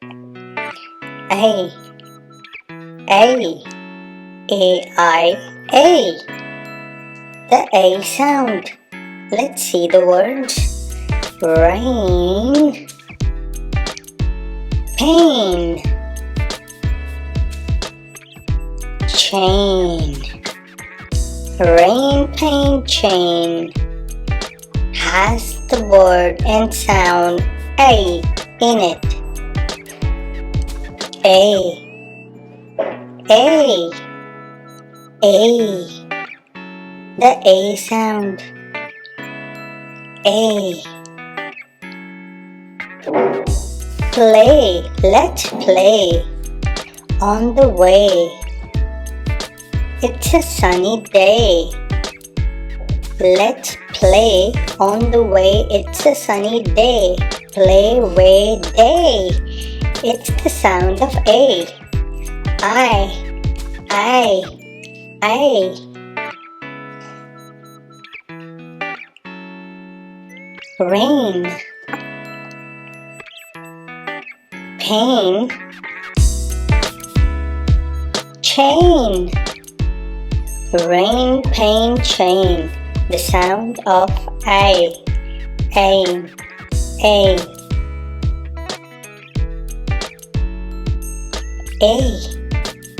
A, A, A. The A sound. Let's see the words. Rain, pain, chain. Rain, pain, chain has the word and sound A in it. A, A, A. The A sound. A. Play, let's play. On the way. It's a sunny day. Let's play on the way. It's a sunny day. Play, way, day. It's the sound of A. I. Rain, pain, chain. Rain, pain, chain. The sound of A. A.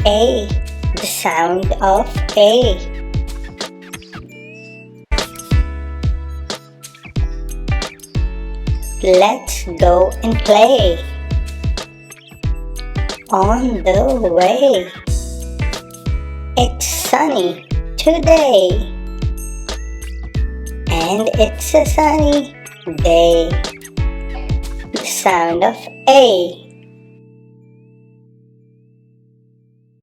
A. The sound of A. Let's go and play. On the way. It's sunny today. And it's a sunny day. The sound of A.